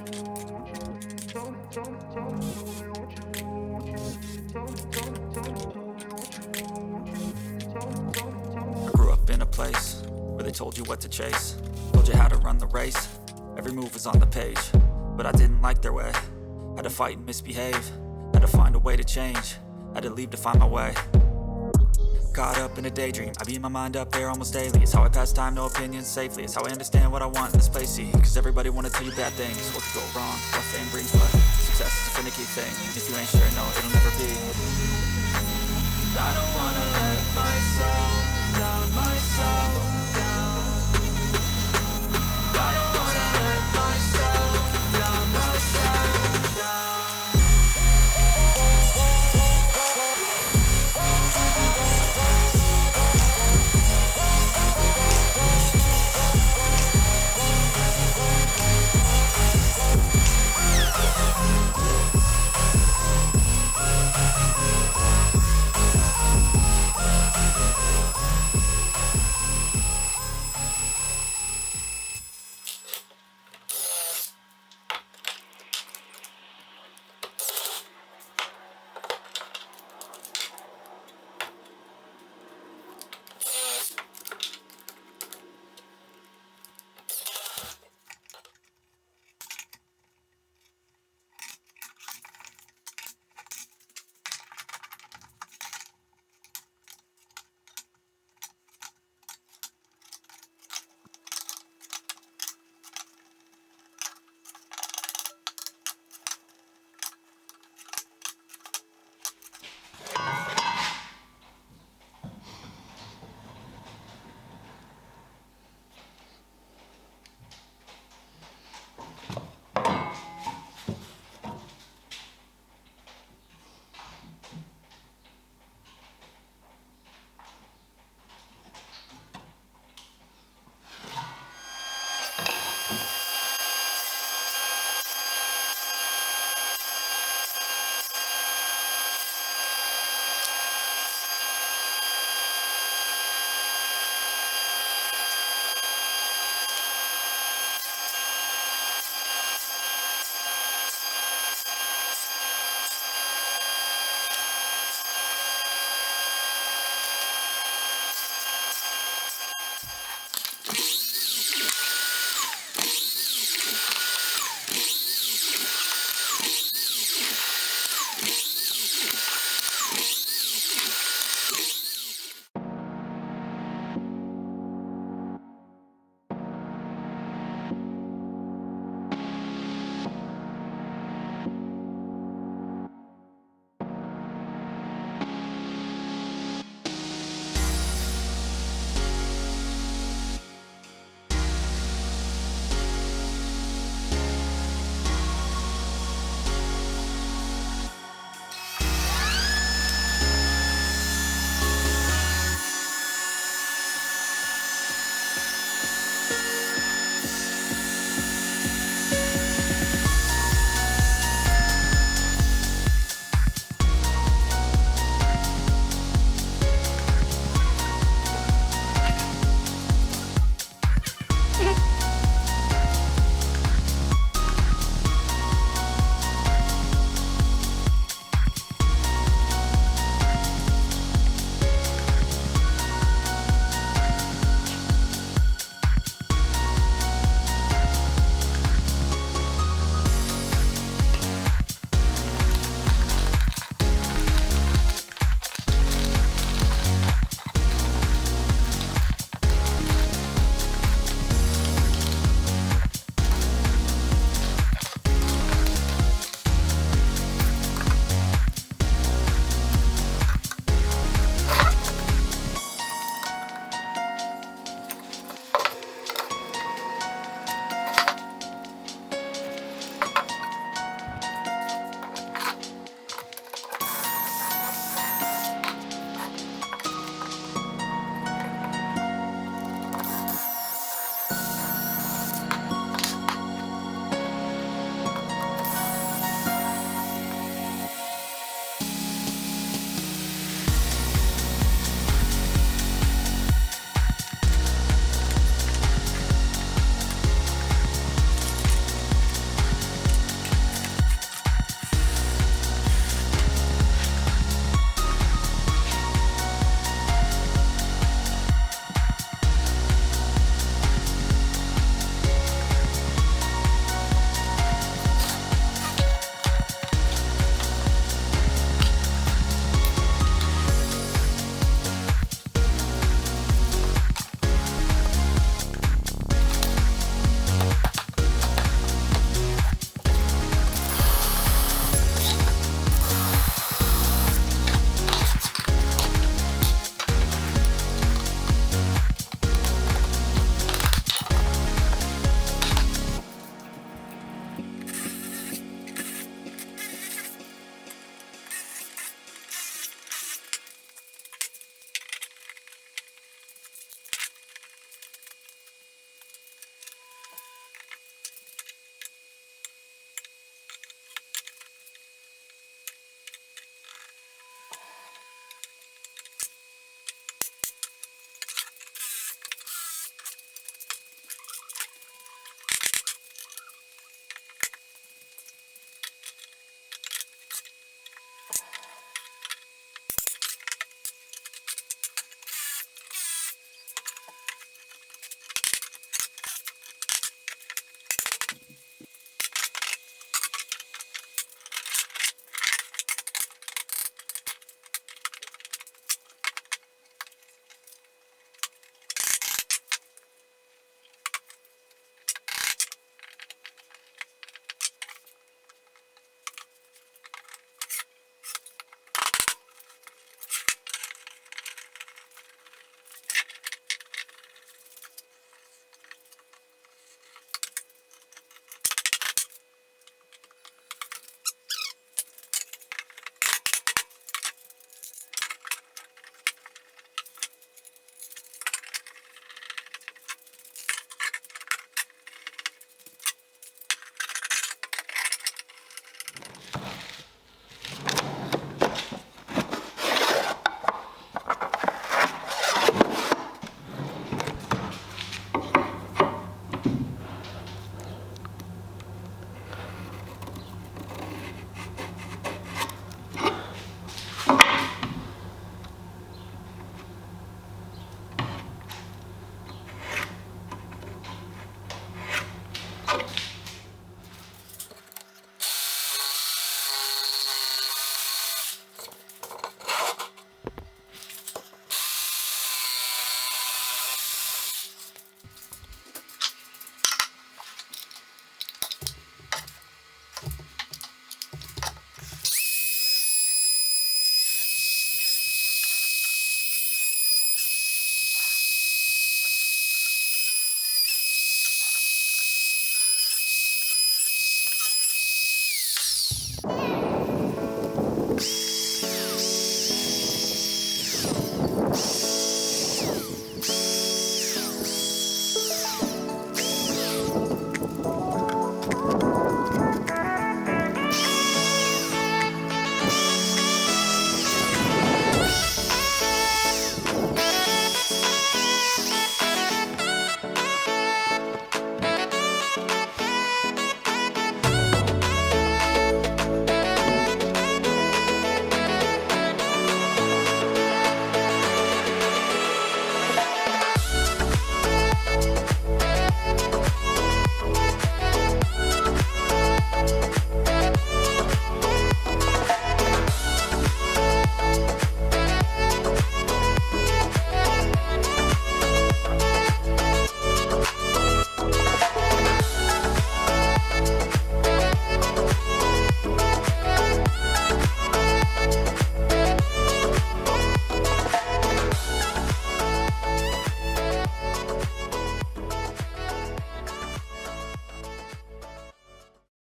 I grew up in a place where they told you what to chase, told you how to run the race. Every move was on the page, but I didn't like their way. Had to fight and misbehave, had to find a way to change, had to leave to find my way. Caught up in a daydream, I beat my mind up there almost daily. It's how I pass time, no opinions safely. It's how I understand what I want in this place, see. Cause everybody wanna tell you bad things, what could go wrong, what fame brings, but success is a finicky thing. If you ain't sure, no, it'll never be. I don't wanna let myself